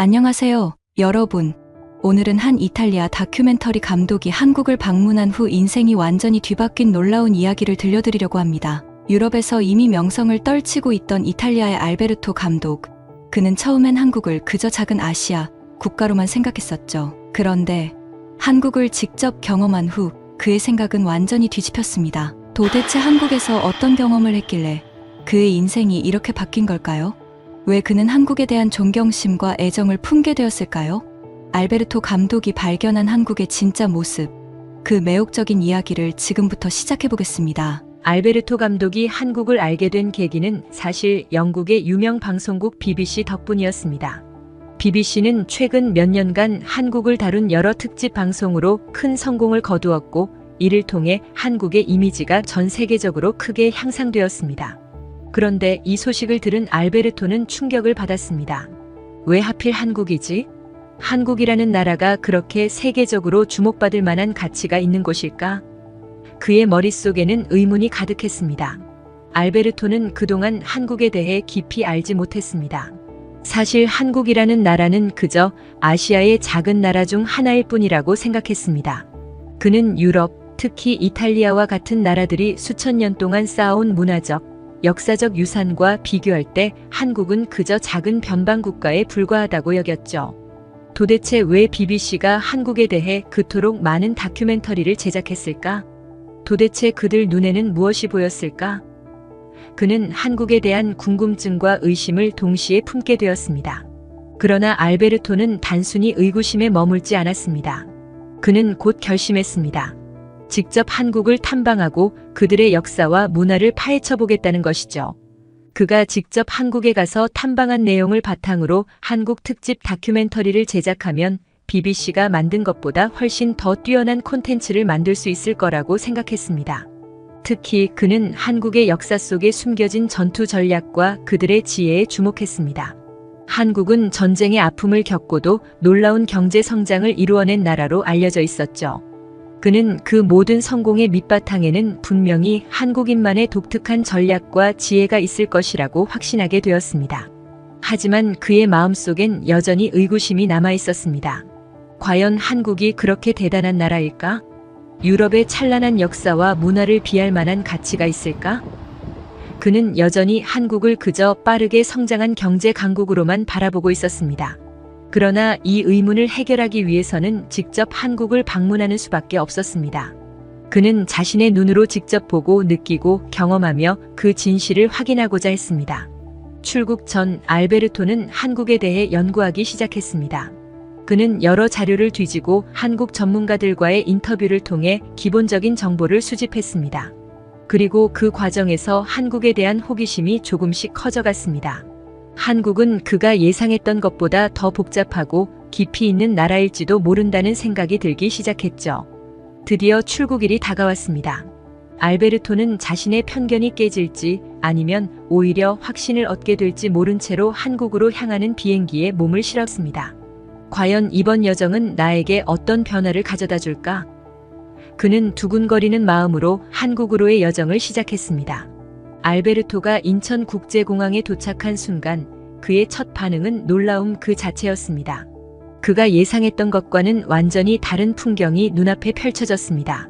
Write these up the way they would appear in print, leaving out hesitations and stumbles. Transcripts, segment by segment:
안녕하세요, 여러분. 오늘은 한 이탈리아 다큐멘터리 감독이 한국을 방문한 후 인생이 완전히 뒤바뀐 놀라운 이야기를 들려드리려고 합니다. 유럽에서 이미 명성을 떨치고 있던 이탈리아의 알베르토 감독. 그는 처음엔 한국을 그저 작은 아시아 국가로만 생각했었죠. 그런데 한국을 직접 경험한 후 그의 생각은 완전히 뒤집혔습니다. 도대체 한국에서 어떤 경험을 했길래 그의 인생이 이렇게 바뀐 걸까요? 왜 그는 한국에 대한 존경심과 애정을 품게 되었을까요? 알베르토 감독이 발견한 한국의 진짜 모습, 그 매혹적인 이야기를 지금부터 시작해보겠습니다. 알베르토 감독이 한국을 알게 된 계기는 사실 영국의 유명 방송국 BBC 덕분이었습니다. BBC는 최근 몇 년간 한국을 다룬 여러 특집 방송으로 큰 성공을 거두었고, 이를 통해 한국의 이미지가 전 세계적으로 크게 향상되었습니다. 그런데 이 소식을 들은 알베르토는 충격을 받았습니다. 왜 하필 한국이지? 한국이라는 나라가 그렇게 세계적으로 주목받을 만한 가치가 있는 곳일까? 그의 머릿속에는 의문이 가득했습니다. 알베르토는 그동안 한국에 대해 깊이 알지 못했습니다. 사실 한국이라는 나라는 그저 아시아의 작은 나라 중 하나일 뿐이라고 생각했습니다. 그는 유럽, 특히 이탈리아와 같은 나라들이 수천 년 동안 쌓아온 문화적, 역사적 유산과 비교할 때 한국은 그저 작은 변방 국가에 불과하다고 여겼죠. 도대체 왜 BBC가 한국에 대해 그토록 많은 다큐멘터리를 제작했을까? 도대체 그들 눈에는 무엇이 보였을까? 그는 한국에 대한 궁금증과 의심을 동시에 품게 되었습니다. 그러나 알베르토는 단순히 의구심에 머물지 않았습니다. 그는 곧 결심했습니다. 직접 한국을 탐방하고 그들의 역사와 문화를 파헤쳐 보겠다는 것이죠. 그가 직접 한국에 가서 탐방한 내용을 바탕으로 한국 특집 다큐멘터리를 제작하면 BBC가 만든 것보다 훨씬 더 뛰어난 콘텐츠를 만들 수 있을 거라고 생각했습니다. 특히 그는 한국의 역사 속에 숨겨진 전투 전략과 그들의 지혜에 주목했습니다. 한국은 전쟁의 아픔을 겪고도 놀라운 경제 성장을 이루어낸 나라로 알려져 있었죠. 그는 그 모든 성공의 밑바탕에는 분명히 한국인만의 독특한 전략과 지혜가 있을 것이라고 확신하게 되었습니다. 하지만 그의 마음속엔 여전히 의구심이 남아 있었습니다. 과연 한국이 그렇게 대단한 나라일까? 유럽의 찬란한 역사와 문화를 비할 만한 가치가 있을까? 그는 여전히 한국을 그저 빠르게 성장한 경제 강국으로만 바라보고 있었습니다. 그러나 이 의문을 해결하기 위해서는 직접 한국을 방문하는 수밖에 없었습니다. 그는 자신의 눈으로 직접 보고 느끼고 경험하며 그 진실을 확인하고자 했습니다. 출국 전 알베르토는 한국에 대해 연구하기 시작했습니다. 그는 여러 자료를 뒤지고 한국 전문가들과의 인터뷰를 통해 기본적인 정보를 수집했습니다. 그리고 그 과정에서 한국에 대한 호기심이 조금씩 커져갔습니다. 한국은 그가 예상했던 것보다 더 복잡하고 깊이 있는 나라일지도 모른다는 생각이 들기 시작했죠. 드디어 출국일이 다가왔습니다. 알베르토는 자신의 편견이 깨질지 아니면 오히려 확신을 얻게 될지 모른 채로 한국으로 향하는 비행기에 몸을 실었습니다. 과연 이번 여정은 나에게 어떤 변화를 가져다 줄까? 그는 두근거리는 마음으로 한국으로의 여정을 시작했습니다. 알베르토가 인천국제공항에 도착한 순간 그의 첫 반응은 놀라움 그 자체였습니다. 그가 예상했던 것과는 완전히 다른 풍경이 눈앞에 펼쳐졌습니다.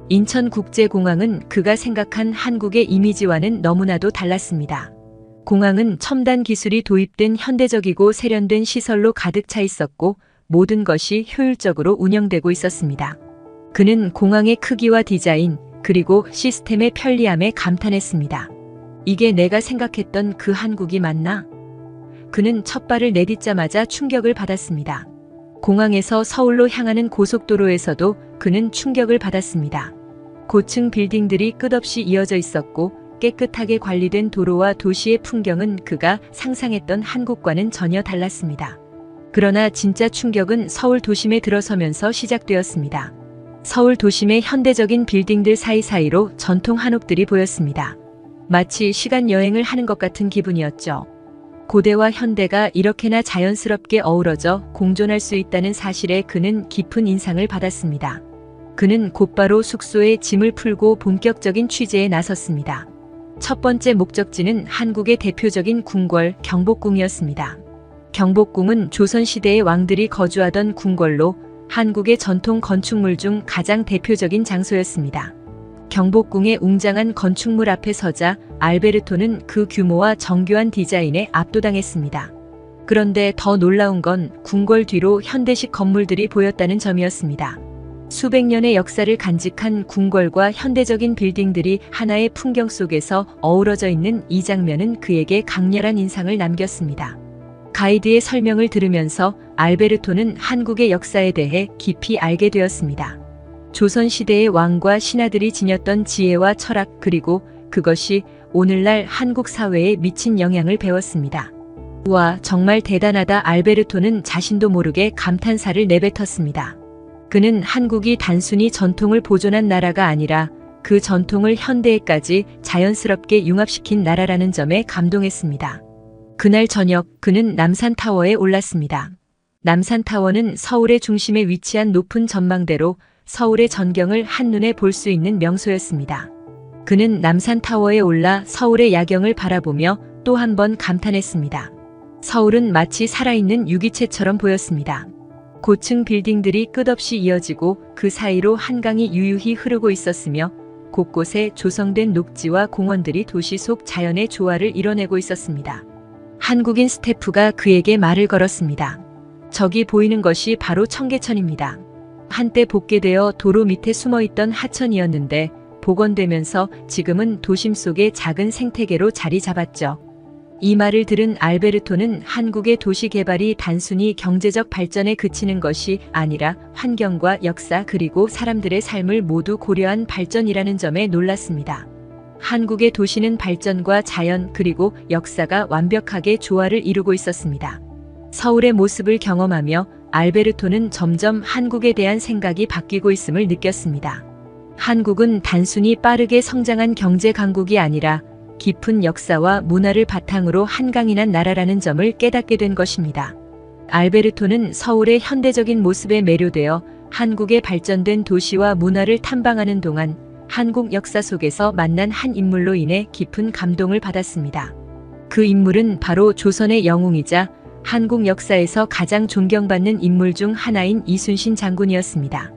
인천국제공항은 그가 생각한 한국의 이미지와는 너무나도 달랐습니다. 공항은 첨단 기술이 도입된 현대적이고 세련된 시설로 가득 차 있었고 모든 것이 효율적으로 운영되고 있었습니다. 그는 공항의 크기와 디자인, 그리고 시스템의 편리함에 감탄했습니다. 이게 내가 생각했던 그 한국이 맞나? 그는 첫 발을 내딛자마자 충격을 받았습니다. 공항에서 서울로 향하는 고속도로에서도 그는 충격을 받았습니다. 고층 빌딩들이 끝없이 이어져 있었고 깨끗하게 관리된 도로와 도시의 풍경은 그가 상상했던 한국과는 전혀 달랐습니다. 그러나 진짜 충격은 서울 도심에 들어서면서 시작되었습니다. 서울 도심의 현대적인 빌딩들 사이사이로 전통 한옥들이 보였습니다. 마치 시간 여행을 하는 것 같은 기분이었죠. 고대와 현대가 이렇게나 자연스럽게 어우러져 공존할 수 있다는 사실에 그는 깊은 인상을 받았습니다. 그는 곧바로 숙소에 짐을 풀고 본격적인 취재에 나섰습니다. 첫 번째 목적지는 한국의 대표적인 궁궐 경복궁이었습니다. 경복궁은 조선시대의 왕들이 거주하던 궁궐로 한국의 전통 건축물 중 가장 대표적인 장소였습니다. 경복궁의 웅장한 건축물 앞에 서자 알베르토는 그 규모와 정교한 디자인에 압도당했습니다. 그런데 더 놀라운 건 궁궐 뒤로 현대식 건물들이 보였다는 점이었습니다. 수백 년의 역사를 간직한 궁궐과 현대적인 빌딩들이 하나의 풍경 속에서 어우러져 있는 이 장면은 그에게 강렬한 인상을 남겼습니다. 가이드의 설명을 들으면서 알베르토는 한국의 역사에 대해 깊이 알게 되었습니다. 조선시대의 왕과 신하들이 지녔던 지혜와 철학, 그리고 그것이 오늘날 한국 사회에 미친 영향을 배웠습니다. 우와, 정말 대단하다. 알베르토는 자신도 모르게 감탄사를 내뱉었습니다. 그는 한국이 단순히 전통을 보존한 나라가 아니라 그 전통을 현대에까지 자연스럽게 융합시킨 나라라는 점에 감동했습니다. 그날 저녁 그는 남산타워에 올랐습니다. 남산타워는 서울의 중심에 위치한 높은 전망대로 서울의 전경을 한눈에 볼 수 있는 명소였습니다. 그는 남산타워에 올라 서울의 야경을 바라보며 또 한 번 감탄했습니다. 서울은 마치 살아있는 유기체처럼 보였습니다. 고층 빌딩들이 끝없이 이어지고 그 사이로 한강이 유유히 흐르고 있었으며 곳곳에 조성된 녹지와 공원들이 도시 속 자연의 조화를 이뤄내고 있었습니다. 한국인 스태프가 그에게 말을 걸었습니다. 저기 보이는 것이 바로 청계천입니다. 한때 복개되어 도로 밑에 숨어있던 하천이었는데 복원되면서 지금은 도심 속의 작은 생태계로 자리 잡았죠. 이 말을 들은 알베르토는 한국의 도시 개발이 단순히 경제적 발전에 그치는 것이 아니라 환경과 역사 그리고 사람들의 삶을 모두 고려한 발전이라는 점에 놀랐습니다. 한국의 도시는 발전과 자연 그리고 역사가 완벽하게 조화를 이루고 있었습니다. 서울의 모습을 경험하며 알베르토는 점점 한국에 대한 생각이 바뀌고 있음을 느꼈습니다. 한국은 단순히 빠르게 성장한 경제 강국이 아니라 깊은 역사와 문화를 바탕으로 한강이 난 나라라는 점을 깨닫게 된 것입니다. 알베르토는 서울의 현대적인 모습에 매료되어 한국의 발전된 도시와 문화를 탐방하는 동안 한국 역사 속에서 만난 한 인물로 인해 깊은 감동을 받았습니다. 그 인물은 바로 조선의 영웅이자 한국 역사에서 가장 존경받는 인물 중 하나인 이순신 장군이었습니다.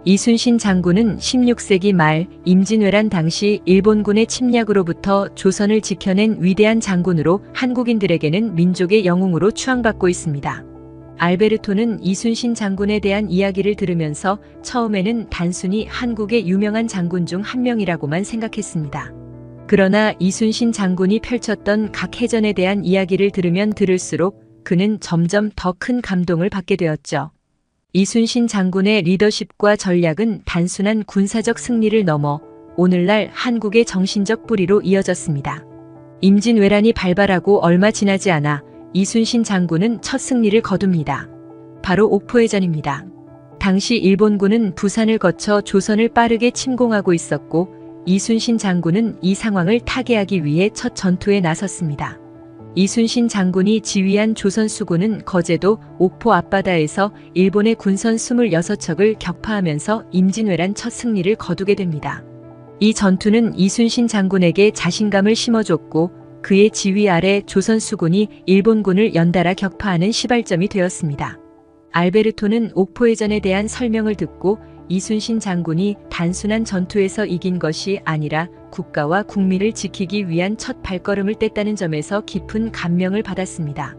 이순신 장군은 16세기 말 임진왜란 당시 일본군의 침략으로부터 조선을 지켜낸 위대한 장군으로 한국인들에게는 민족의 영웅으로 추앙받고 있습니다. 알베르토는 이순신 장군에 대한 이야기를 들으면서 처음에는 단순히 한국의 유명한 장군 중 한 명이라고만 생각했습니다. 그러나 이순신 장군이 펼쳤던 각 해전에 대한 이야기를 들으면 들을수록 그는 점점 더 큰 감동을 받게 되었죠. 이순신 장군의 리더십과 전략은 단순한 군사적 승리를 넘어 오늘날 한국의 정신적 뿌리로 이어졌습니다. 임진왜란이 발발하고 얼마 지나지 않아 이순신 장군은 첫 승리를 거둡니다. 바로 옥포해전입니다. 당시 일본군은 부산을 거쳐 조선을 빠르게 침공하고 있었고 이순신 장군은 이 상황을 타개하기 위해 첫 전투에 나섰습니다. 이순신 장군이 지휘한 조선 수군은 거제도 옥포 앞바다에서 일본의 군선 26척을 격파하면서 임진왜란 첫 승리를 거두게 됩니다. 이 전투는 이순신 장군에게 자신감을 심어줬고 그의 지휘 아래 조선 수군이 일본군을 연달아 격파하는 시발점이 되었습니다. 알베르토는 옥포해전에 대한 설명을 듣고 이순신 장군이 단순한 전투에서 이긴 것이 아니라 국가와 국민을 지키기 위한 첫 발걸음을 뗐다는 점에서 깊은 감명을 받았습니다.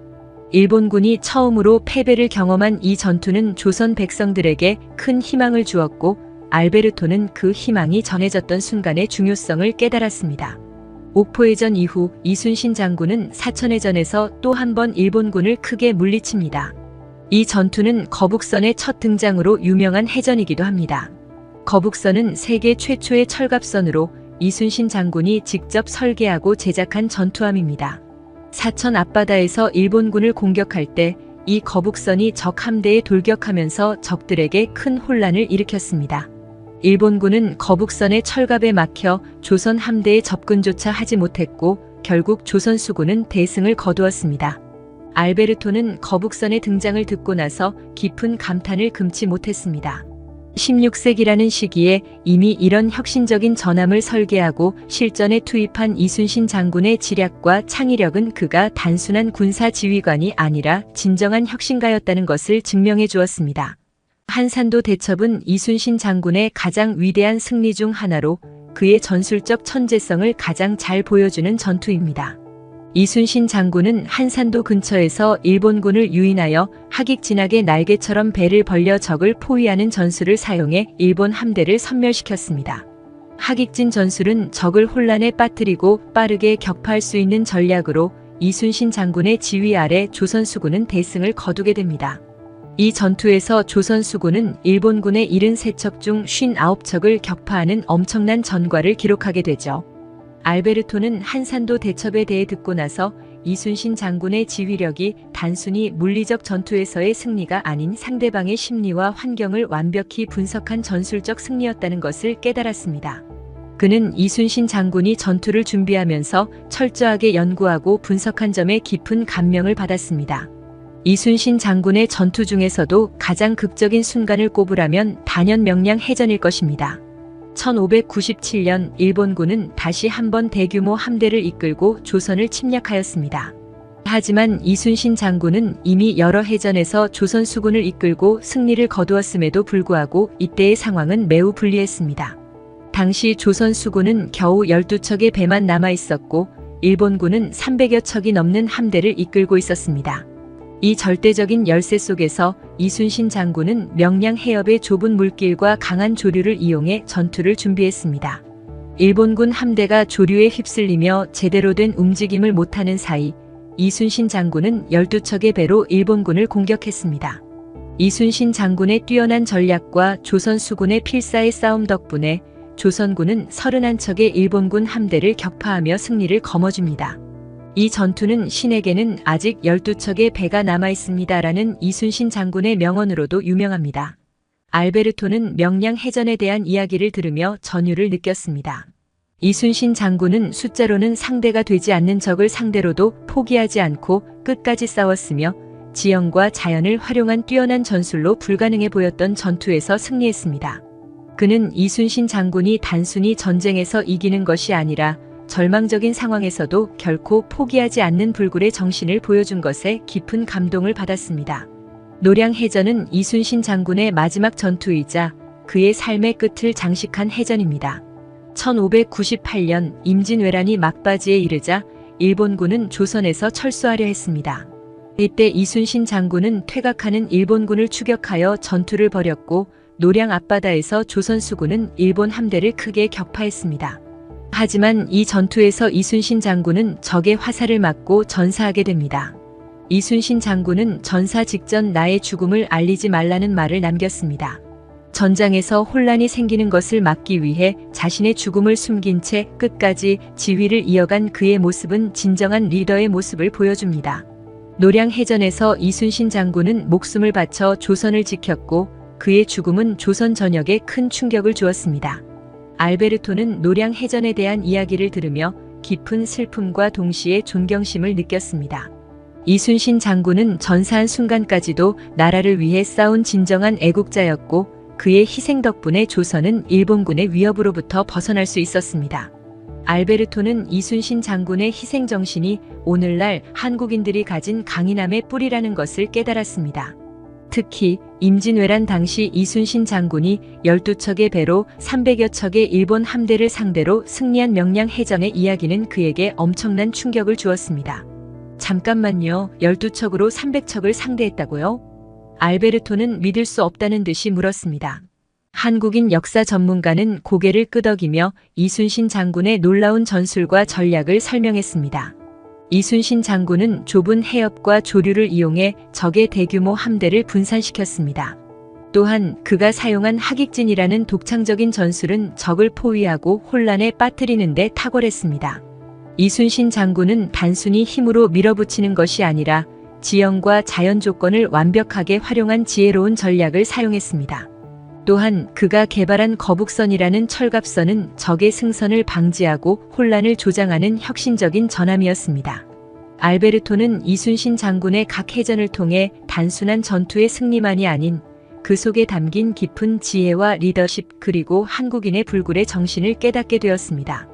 일본군이 처음으로 패배를 경험한 이 전투는 조선 백성들에게 큰 희망을 주었고 알베르토는 그 희망이 전해졌던 순간의 중요성을 깨달았습니다. 옥포해전 이후 이순신 장군은 사천해전에서 또 한 번 일본군을 크게 물리칩니다. 이 전투는 거북선의 첫 등장으로 유명한 해전이기도 합니다. 거북선은 세계 최초의 철갑선으로 이순신 장군이 직접 설계하고 제작한 전투함입니다. 사천 앞바다에서 일본군을 공격할 때 이 거북선이 적 함대에 돌격하면서 적들에게 큰 혼란을 일으켰습니다. 일본군은 거북선의 철갑에 막혀 조선 함대에 접근조차 하지 못했고 결국 조선 수군은 대승을 거두었습니다. 알베르토는 거북선의 등장을 듣고 나서 깊은 감탄을 금치 못했습니다. 16세기라는 시기에 이미 이런 혁신적인 전함을 설계하고 실전에 투입한 이순신 장군의 지략과 창의력은 그가 단순한 군사 지휘관이 아니라 진정한 혁신가였다는 것을 증명해 주었습니다. 한산도 대첩은 이순신 장군의 가장 위대한 승리 중 하나로 그의 전술적 천재성을 가장 잘 보여주는 전투입니다. 이순신 장군은 한산도 근처에서 일본군을 유인하여 하객진하게 날개처럼 배를 벌려 적을 포위하는 전술을 사용해 일본 함대를 섬멸시켰습니다. 하객진 전술은 적을 혼란에 빠뜨리고 빠르게 격파할 수 있는 전략으로 이순신 장군의 지휘 아래 조선 수군은 대승을 거두게 됩니다. 이 전투에서 조선 수군은 일본군의 73척 중 59척을 격파하는 엄청난 전과를 기록하게 되죠. 알베르토는 한산도 대첩에 대해 듣고 나서 이순신 장군의 지휘력이 단순히 물리적 전투에서의 승리가 아닌 상대방의 심리와 환경을 완벽히 분석한 전술적 승리였다는 것을 깨달았습니다. 그는 이순신 장군이 전투를 준비하면서 철저하게 연구하고 분석한 점에 깊은 감명을 받았습니다. 이순신 장군의 전투 중에서도 가장 극적인 순간을 꼽으라면 단연 명량 해전일 것입니다. 1597년 일본군은 다시 한번 대규모 함대를 이끌고 조선을 침략하였습니다. 하지만 이순신 장군은 이미 여러 해전에서 조선 수군을 이끌고 승리를 거두었음에도 불구하고 이때의 상황은 매우 불리했습니다. 당시 조선 수군은 겨우 12척의 배만 남아 있었고 일본군은 300여 척이 넘는 함대를 이끌고 있었습니다. 이 절대적인 열세 속에서 이순신 장군은 명량 해협의 좁은 물길과 강한 조류를 이용해 전투를 준비했습니다. 일본군 함대가 조류에 휩쓸리며 제대로 된 움직임을 못하는 사이 이순신 장군은 12척의 배로 일본군을 공격했습니다. 이순신 장군의 뛰어난 전략과 조선 수군의 필사의 싸움 덕분에 조선군은 31척의 일본군 함대를 격파하며 승리를 거머쥡니다. 이 전투는 신에게는 아직 12척의 배가 남아있습니다라는 이순신 장군의 명언으로도 유명합니다. 알베르토는 명량 해전에 대한 이야기를 들으며 전율을 느꼈습니다. 이순신 장군은 숫자로는 상대가 되지 않는 적을 상대로도 포기하지 않고 끝까지 싸웠으며 지형과 자연을 활용한 뛰어난 전술로 불가능해 보였던 전투에서 승리했습니다. 그는 이순신 장군이 단순히 전쟁에서 이기는 것이 아니라 절망적인 상황에서도 결코 포기하지 않는 불굴의 정신을 보여준 것에 깊은 감동을 받았습니다. 노량해전은 이순신 장군의 마지막 전투이자 그의 삶의 끝을 장식한 해전입니다. 1598년 임진왜란이 막바지에 이르자 일본군은 조선에서 철수하려 했습니다. 이때 이순신 장군은 퇴각하는 일본군을 추격하여 전투를 벌였고 노량 앞바다에서 조선 수군은 일본 함대를 크게 격파했습니다. 하지만 이 전투에서 이순신 장군은 적의 화살을 맞고 전사하게 됩니다. 이순신 장군은 전사 직전 나의 죽음을 알리지 말라는 말을 남겼습니다. 전장에서 혼란이 생기는 것을 막기 위해 자신의 죽음을 숨긴 채 끝까지 지휘를 이어간 그의 모습은 진정한 리더의 모습을 보여줍니다. 노량해전에서 이순신 장군은 목숨을 바쳐 조선을 지켰고 그의 죽음은 조선 전역에 큰 충격을 주었습니다. 알베르토는 노량해전에 대한 이야기를 들으며 깊은 슬픔과 동시에 존경심을 느꼈습니다. 이순신 장군은 전사한 순간까지도 나라를 위해 싸운 진정한 애국자였고 그의 희생 덕분에 조선은 일본군의 위협으로부터 벗어날 수 있었습니다. 알베르토는 이순신 장군의 희생 정신이 오늘날 한국인들이 가진 강인함의 뿌리라는 것을 깨달았습니다. 특히 임진왜란 당시 이순신 장군이 12척의 배로 300여 척의 일본 함대를 상대로 승리한 명량해전의 이야기는 그에게 엄청난 충격을 주었습니다. 잠깐만요, 12척으로 300척을 상대했다고요? 알베르토는 믿을 수 없다는 듯이 물었습니다. 한국인 역사 전문가는 고개를 끄덕이며 이순신 장군의 놀라운 전술과 전략을 설명했습니다. 이순신 장군은 좁은 해협과 조류를 이용해 적의 대규모 함대를 분산시켰습니다. 또한 그가 사용한 하객진이라는 독창적인 전술은 적을 포위하고 혼란에 빠뜨리는 데 탁월했습니다. 이순신 장군은 단순히 힘으로 밀어붙이는 것이 아니라 지형과 자연 조건을 완벽하게 활용한 지혜로운 전략을 사용했습니다. 또한 그가 개발한 거북선이라는 철갑선은 적의 승선을 방지하고 혼란을 조장하는 혁신적인 전함이었습니다. 알베르토는 이순신 장군의 각 해전을 통해 단순한 전투의 승리만이 아닌 그 속에 담긴 깊은 지혜와 리더십 그리고 한국인의 불굴의 정신을 깨닫게 되었습니다.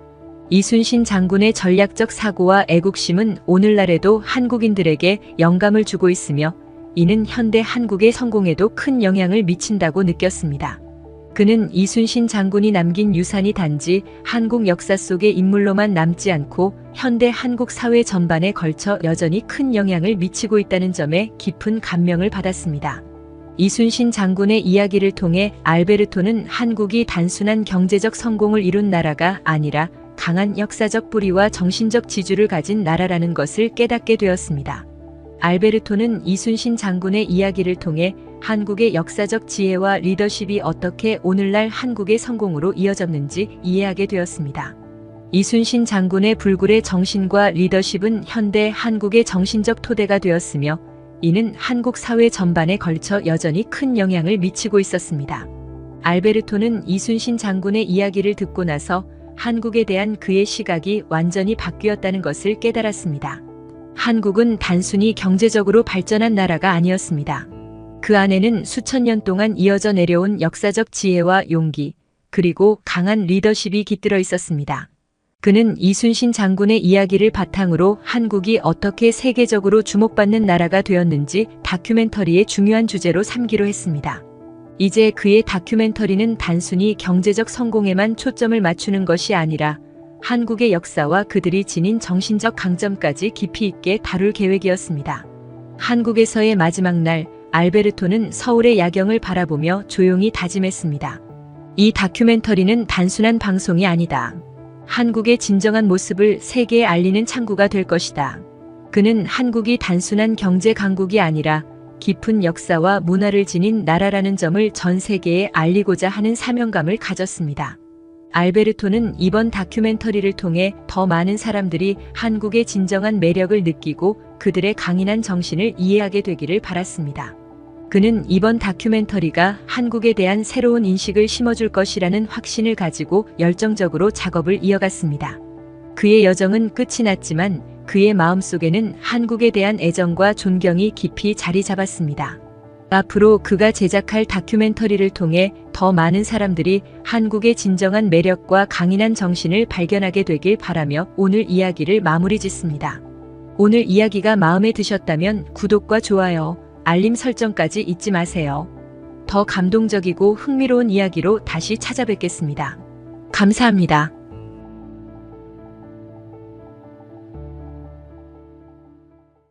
이순신 장군의 전략적 사고와 애국심은 오늘날에도 한국인들에게 영감을 주고 있으며 이는 현대 한국의 성공에도 큰 영향을 미친다고 느꼈습니다. 그는 이순신 장군이 남긴 유산이 단지 한국 역사 속의 인물로만 남지 않고 현대 한국 사회 전반에 걸쳐 여전히 큰 영향을 미치고 있다는 점에 깊은 감명을 받았습니다. 이순신 장군의 이야기를 통해 알베르토는 한국이 단순한 경제적 성공을 이룬 나라가 아니라 강한 역사적 뿌리와 정신적 지주를 가진 나라라는 것을 깨닫게 되었습니다. 알베르토는 이순신 장군의 이야기를 통해 한국의 역사적 지혜와 리더십이 어떻게 오늘날 한국의 성공으로 이어졌는지 이해하게 되었습니다. 이순신 장군의 불굴의 정신과 리더십은 현대 한국의 정신적 토대가 되었으며 이는 한국 사회 전반에 걸쳐 여전히 큰 영향을 미치고 있었습니다. 알베르토는 이순신 장군의 이야기를 듣고 나서 한국에 대한 그의 시각이 완전히 바뀌었다는 것을 깨달았습니다. 한국은 단순히 경제적으로 발전한 나라가 아니었습니다. 그 안에는 수천 년 동안 이어져 내려온 역사적 지혜와 용기, 그리고 강한 리더십이 깃들어 있었습니다. 그는 이순신 장군의 이야기를 바탕으로 한국이 어떻게 세계적으로 주목받는 나라가 되었는지 다큐멘터리의 중요한 주제로 삼기로 했습니다. 이제 그의 다큐멘터리는 단순히 경제적 성공에만 초점을 맞추는 것이 아니라 한국의 역사와 그들이 지닌 정신적 강점까지 깊이 있게 다룰 계획이었습니다. 한국에서의 마지막 날, 알베르토는 서울의 야경을 바라보며 조용히 다짐했습니다. 이 다큐멘터리는 단순한 방송이 아니다. 한국의 진정한 모습을 세계에 알리는 창구가 될 것이다. 그는 한국이 단순한 경제 강국이 아니라 깊은 역사와 문화를 지닌 나라라는 점을 전 세계에 알리고자 하는 사명감을 가졌습니다. 알베르토는 이번 다큐멘터리를 통해 더 많은 사람들이 한국의 진정한 매력을 느끼고 그들의 강인한 정신을 이해하게 되기를 바랐습니다. 그는 이번 다큐멘터리가 한국에 대한 새로운 인식을 심어줄 것이라는 확신을 가지고 열정적으로 작업을 이어갔습니다. 그의 여정은 끝이 났지만 그의 마음속에는 한국에 대한 애정과 존경이 깊이 자리 잡았습니다. 앞으로 그가 제작할 다큐멘터리를 통해 더 많은 사람들이 한국의 진정한 매력과 강인한 정신을 발견하게 되길 바라며 오늘 이야기를 마무리 짓습니다. 오늘 이야기가 마음에 드셨다면 구독과 좋아요, 알림 설정까지 잊지 마세요. 더 감동적이고 흥미로운 이야기로 다시 찾아뵙겠습니다. 감사합니다.